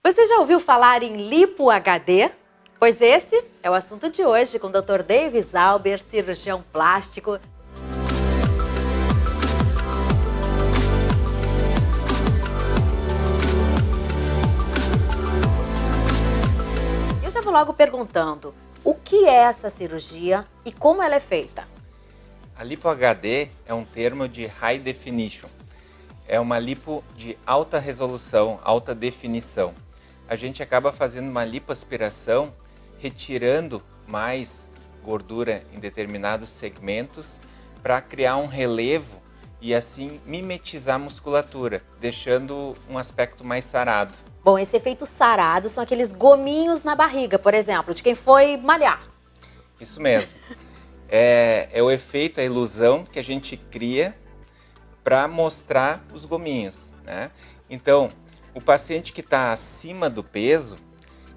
Você já ouviu falar em lipo HD? Pois esse é o assunto de hoje com o Dr. Davis Alber, cirurgião plástico. Eu já vou logo perguntando, o que é essa cirurgia e como ela é feita? A lipo HD é um termo de high definition. É uma lipo de alta resolução, alta definição. A gente acaba fazendo uma lipoaspiração, retirando mais gordura em determinados segmentos para criar um relevo e assim mimetizar a musculatura, deixando um aspecto mais sarado. Bom, esse efeito sarado são aqueles gominhos na barriga, por exemplo, de quem foi malhar. Isso mesmo. É o efeito, a ilusão que a gente cria para mostrar os gominhos, né? Então, o paciente que está acima do peso,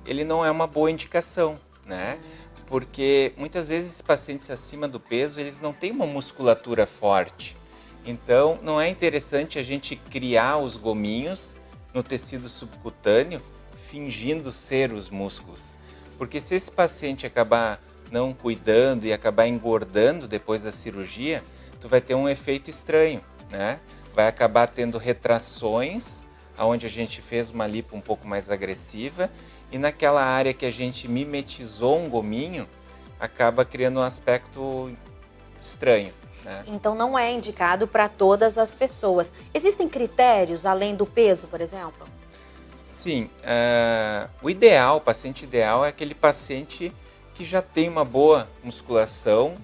ele não é uma boa indicação, né? Porque muitas vezes esses pacientes acima do peso, eles não têm uma musculatura forte. Então, não é interessante a gente criar os gominhos no tecido subcutâneo, fingindo ser os músculos. Porque se esse paciente acabar não cuidando e acabar engordando depois da cirurgia, tu vai ter um efeito estranho, né? Vai acabar tendo retrações, onde a gente fez uma lipo um pouco mais agressiva, e naquela área que a gente mimetizou um gominho, acaba criando um aspecto estranho, né? Então não é indicado para todas as pessoas. Existem critérios além do peso, por exemplo? Sim, o ideal, o paciente ideal é aquele paciente que já tem uma boa musculação,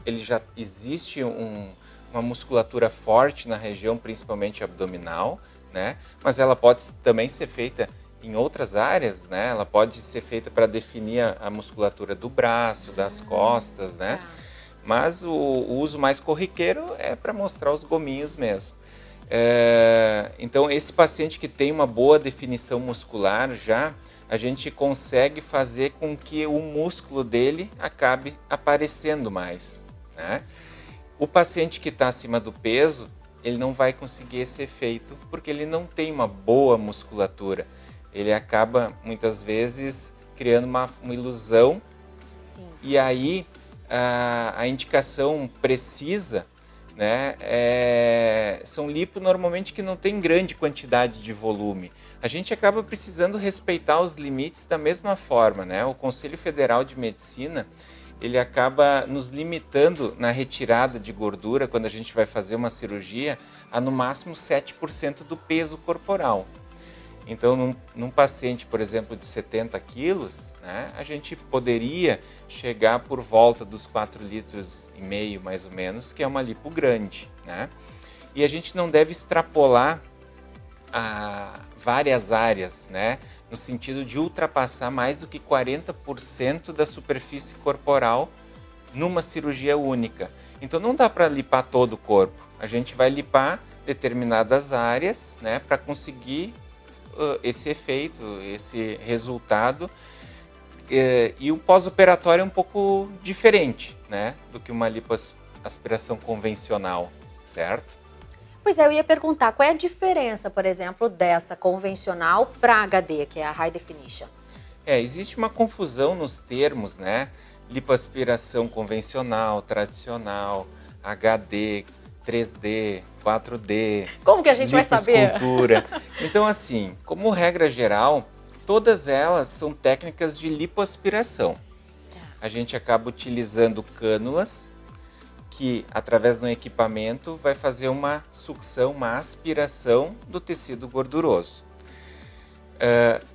ele já existe uma musculatura forte na região, principalmente abdominal, né? Mas ela pode também ser feita em outras áreas, né? Ela pode ser feita para definir a musculatura do braço, das costas, né? Mas o uso mais corriqueiro é para mostrar os gominhos mesmo. Então, esse paciente que tem uma boa definição muscular já, a gente consegue fazer com que o músculo dele acabe aparecendo mais, né? O paciente que está acima do peso, ele não vai conseguir esse efeito porque ele não tem uma boa musculatura. Ele acaba, muitas vezes, criando uma ilusão. Sim. E aí, a indicação precisa, né, são lipo normalmente que não tem grande quantidade de volume. A gente acaba precisando respeitar os limites da mesma forma, né? O Conselho Federal de Medicina, ele acaba nos limitando na retirada de gordura, quando a gente vai fazer uma cirurgia, a no máximo 7% do peso corporal. Então, num paciente, por exemplo, de 70 quilos, né, a gente poderia chegar por volta dos 4,5 litros, mais ou menos, que é uma lipo grande, né? E a gente não deve extrapolar a várias áreas, né? No sentido de ultrapassar mais do que 40% da superfície corporal numa cirurgia única. Então não dá para lipar todo o corpo. A gente vai lipar determinadas áreas, né, para conseguir esse efeito, esse resultado. E o pós-operatório é um pouco diferente, né, do que uma lipoaspiração convencional, certo? Pois é, eu ia perguntar, qual é a diferença, por exemplo, dessa convencional para HD, que é a High Definition? Existe uma confusão nos termos, né? Lipoaspiração convencional, tradicional, HD, 3D, 4D. Como que a gente vai saber? Lipoescultura. Então, assim, como regra geral, todas elas são técnicas de lipoaspiração. A gente acaba utilizando cânulas que, através de um equipamento, vai fazer uma sucção, uma aspiração do tecido gorduroso.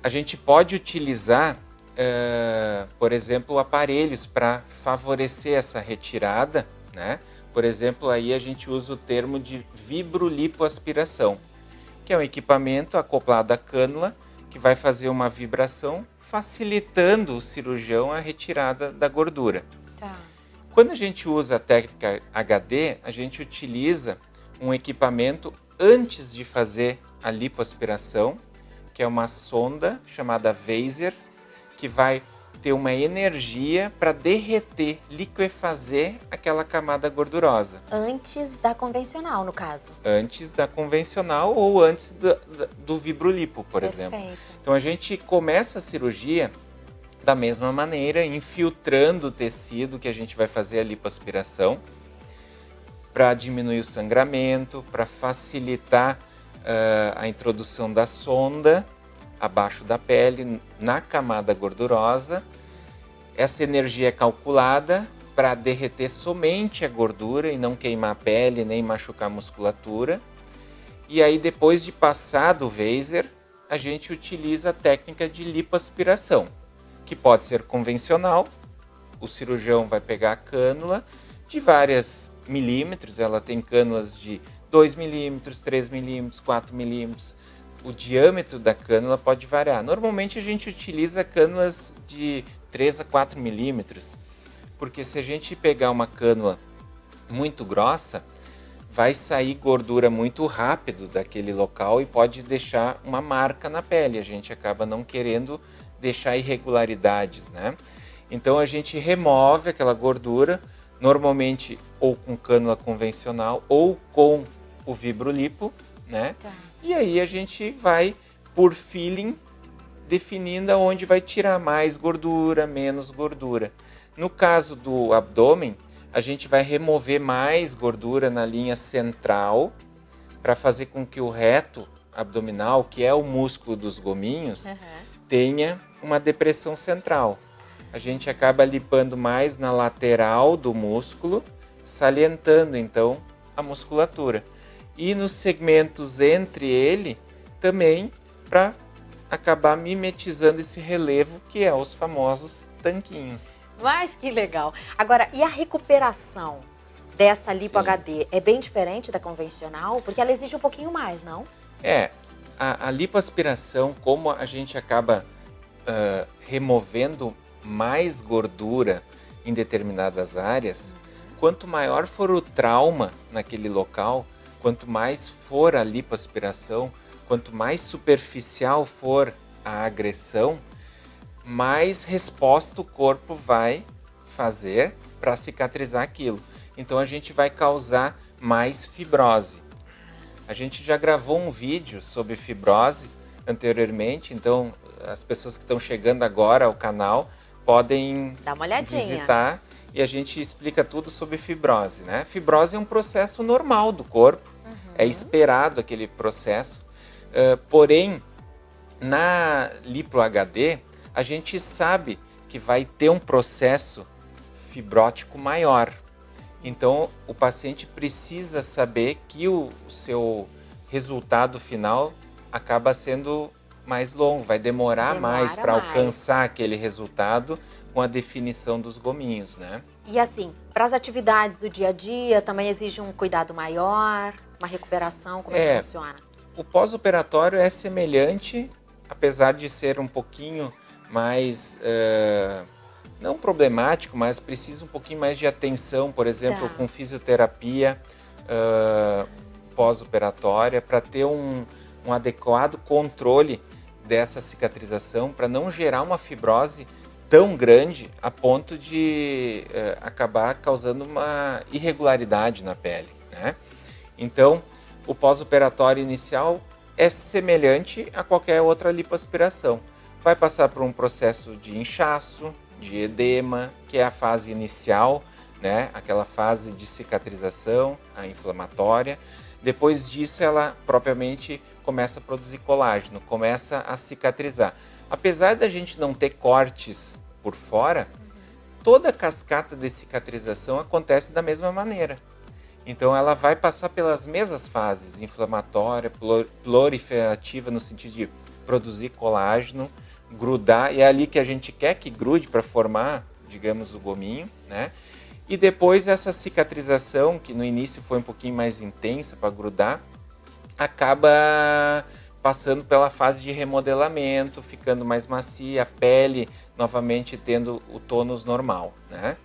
A gente pode utilizar, por exemplo, aparelhos para favorecer essa retirada, né? Por exemplo, aí a gente usa o termo de vibrolipoaspiração, que é um equipamento acoplado à cânula que vai fazer uma vibração, facilitando o cirurgião a retirada da gordura. Tá. Quando a gente usa a técnica HD, a gente utiliza um equipamento antes de fazer a lipoaspiração, que é uma sonda chamada Vaser, que vai ter uma energia para derreter, liquefazer aquela camada gordurosa. Antes da convencional, no caso. Antes da convencional ou antes do vibrolipo, por exemplo. Então a gente começa a cirurgia da mesma maneira, infiltrando o tecido que a gente vai fazer a lipoaspiração para diminuir o sangramento, para facilitar a introdução da sonda abaixo da pele, na camada gordurosa. Essa energia é calculada para derreter somente a gordura e não queimar a pele nem machucar a musculatura. E aí, depois de passar do Vaser, a gente utiliza a técnica de lipoaspiração, que pode ser convencional. O cirurgião vai pegar a cânula de vários milímetros, ela tem cânulas de 2 milímetros, 3 milímetros, 4 milímetros. O diâmetro da cânula pode variar. Normalmente a gente utiliza cânulas de 3 a 4 milímetros, porque se a gente pegar uma cânula muito grossa, vai sair gordura muito rápido daquele local e pode deixar uma marca na pele. A gente acaba não querendo deixar irregularidades, né? Então a gente remove aquela gordura, normalmente ou com cânula convencional ou com o Vibrolipo, né? Tá. E aí a gente vai, por feeling, definindo aonde vai tirar mais gordura, menos gordura. No caso do abdômen, a gente vai remover mais gordura na linha central para fazer com que o reto abdominal, que é o músculo dos gominhos, tenha uma depressão central. A gente acaba lipando mais na lateral do músculo, salientando então a musculatura. E nos segmentos entre ele também, para acabar mimetizando esse relevo que é os famosos tanquinhos. Mas que legal! Agora, e a recuperação dessa lipo HD é bem diferente da convencional? Porque ela exige um pouquinho mais, não? A lipoaspiração, como a gente acaba removendo mais gordura em determinadas áreas, quanto maior for o trauma naquele local, quanto mais for a lipoaspiração, quanto mais superficial for a agressão, mais resposta o corpo vai fazer para cicatrizar aquilo. Então a gente vai causar mais fibrose. A gente já gravou um vídeo sobre fibrose anteriormente, então as pessoas que estão chegando agora ao canal podem dar uma olhadinha, visitar, e a gente explica tudo sobre fibrose, né? Fibrose é um processo normal do corpo, é esperado aquele processo, porém na Lipo HD a gente sabe que vai ter um processo fibrótico maior. Então o paciente precisa saber que o seu resultado final acaba sendo mais longo, vai demorar mais para alcançar aquele resultado com a definição dos gominhos, né? E assim, para as atividades do dia a dia também exige um cuidado maior, uma recuperação, como é que funciona? O pós-operatório é semelhante, apesar de ser um pouquinho mais, não problemático, mas precisa um pouquinho mais de atenção, por exemplo, com fisioterapia pós-operatória, para ter um adequado controle dessa cicatrização, para não gerar uma fibrose tão grande a ponto de acabar causando uma irregularidade na pele, né? Então, o pós-operatório inicial é semelhante a qualquer outra lipoaspiração. Vai passar por um processo de inchaço, de edema, que é a fase inicial, né? Aquela fase de cicatrização, a inflamatória. Depois disso, ela propriamente começa a produzir colágeno, começa a cicatrizar. Apesar da gente não ter cortes por fora, toda a cascata de cicatrização acontece da mesma maneira. Então ela vai passar pelas mesmas fases, inflamatória, proliferativa no sentido de produzir colágeno, grudar, e é ali que a gente quer que grude para formar, digamos, o gominho, né? E depois essa cicatrização, que no início foi um pouquinho mais intensa para grudar, acaba passando pela fase de remodelamento, ficando mais macia, a pele novamente tendo o tônus normal, né?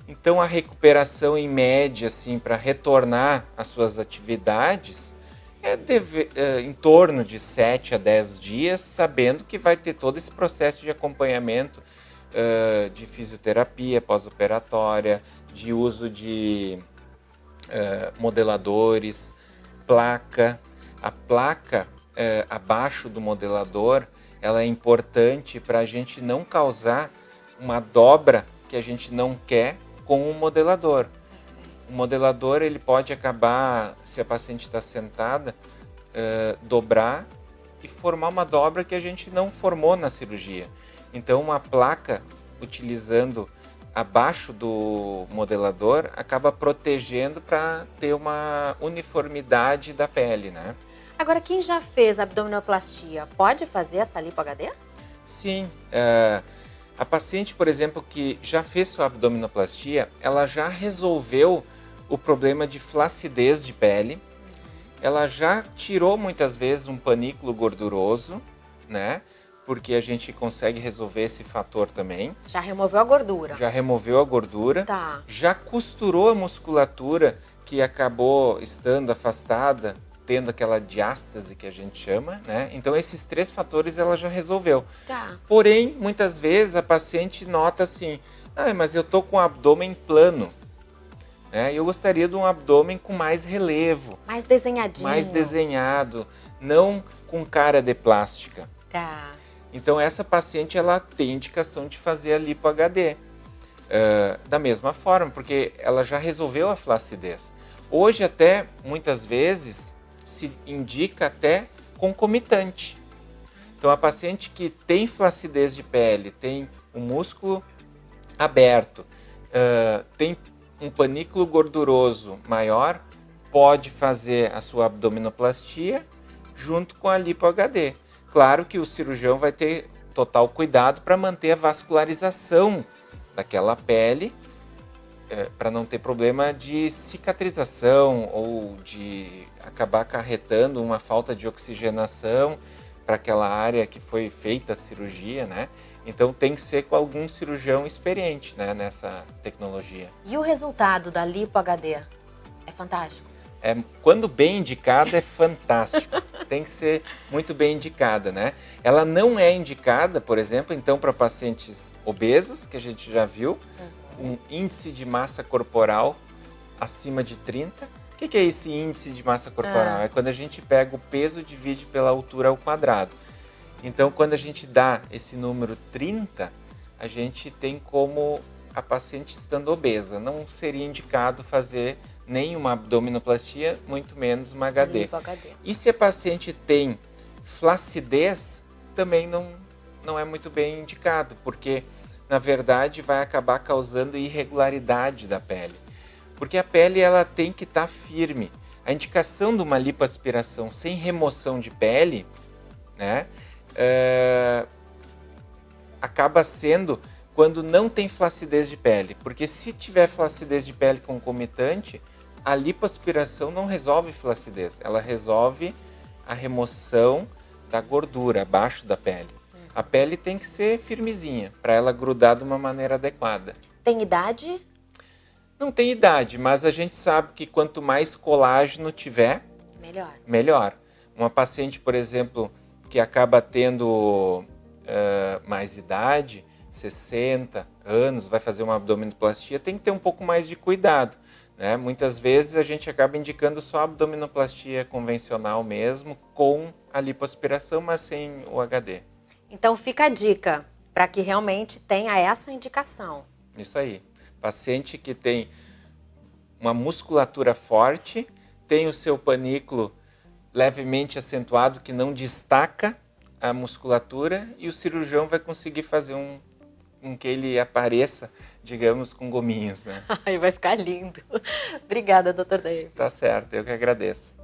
Então a recuperação em média, assim, para retornar às suas atividades é em torno de 7 a 10 dias, sabendo que vai ter todo esse processo de acompanhamento de fisioterapia pós-operatória, de uso de modeladores, placa. A placa abaixo do modelador, ela é importante para a gente não causar uma dobra que a gente não quer com o modelador. O modelador ele pode acabar, se a paciente está sentada, dobrar e formar uma dobra que a gente não formou na cirurgia. Então uma placa utilizando abaixo do modelador acaba protegendo para ter uma uniformidade da pele, né? Agora, quem já fez abdominoplastia pode fazer essa lipo HD? Sim, a paciente, por exemplo, que já fez sua abdominoplastia, ela já resolveu o problema de flacidez de pele, ela já tirou muitas vezes um panículo gorduroso, né? Porque a gente consegue resolver esse fator também. Já removeu a gordura. Já removeu a gordura. Tá. Já costurou a musculatura que acabou estando afastada, tendo aquela diástase que a gente chama, né? Então esses 3 fatores ela já resolveu. Tá. Porém, muitas vezes a paciente nota assim, mas eu tô com o abdômen plano. Eu gostaria de um abdômen com mais relevo. Mais desenhadinho. Mais desenhado, não com cara de plástica. Tá. Então essa paciente ela tem indicação de fazer a lipo HD. Da mesma forma, porque ela já resolveu a flacidez. Hoje até, muitas vezes, se indica até concomitante. Então a paciente que tem flacidez de pele, tem o músculo aberto, tem um panículo gorduroso maior, pode fazer a sua abdominoplastia junto com a lipo HD. Claro que o cirurgião vai ter total cuidado para manter a vascularização daquela pele, para não ter problema de cicatrização ou de acabar acarretando uma falta de oxigenação para aquela área que foi feita a cirurgia, né? Então tem que ser com algum cirurgião experiente, né, nessa tecnologia. E o resultado da lipo HD é fantástico? Quando bem indicada é fantástico, tem que ser muito bem indicada, né? Ela não é indicada, por exemplo, então para pacientes obesos, que a gente já viu, um índice de massa corporal acima de 30. O que é esse índice de massa corporal? É quando a gente pega o peso e divide pela altura ao quadrado. Então, quando a gente dá esse número 30, a gente tem como a paciente estando obesa. Não seria indicado fazer nem uma abdominoplastia, muito menos uma HD. E se a paciente tem flacidez, também não é muito bem indicado, porque, na verdade, vai acabar causando irregularidade da pele. Porque a pele ela tem que estar firme. A indicação de uma lipoaspiração sem remoção de pele, né, acaba sendo quando não tem flacidez de pele. Porque se tiver flacidez de pele concomitante, a lipoaspiração não resolve flacidez, ela resolve a remoção da gordura abaixo da pele. A pele tem que ser firmezinha, para ela grudar de uma maneira adequada. Tem idade? Não tem idade, mas a gente sabe que quanto mais colágeno tiver, melhor. Uma paciente, por exemplo, que acaba tendo mais idade, 60 anos, vai fazer uma abdominoplastia, tem que ter um pouco mais de cuidado. Né? Muitas vezes a gente acaba indicando só a abdominoplastia convencional mesmo, com a lipoaspiração, mas sem o HD. Então fica a dica, para que realmente tenha essa indicação. Isso aí. Paciente que tem uma musculatura forte, tem o seu panículo levemente acentuado, que não destaca a musculatura, e o cirurgião vai conseguir fazer com que ele apareça, digamos, com gominhos, né? Ai, vai ficar lindo. Obrigada, Dr. Davis. Tá certo, eu que agradeço.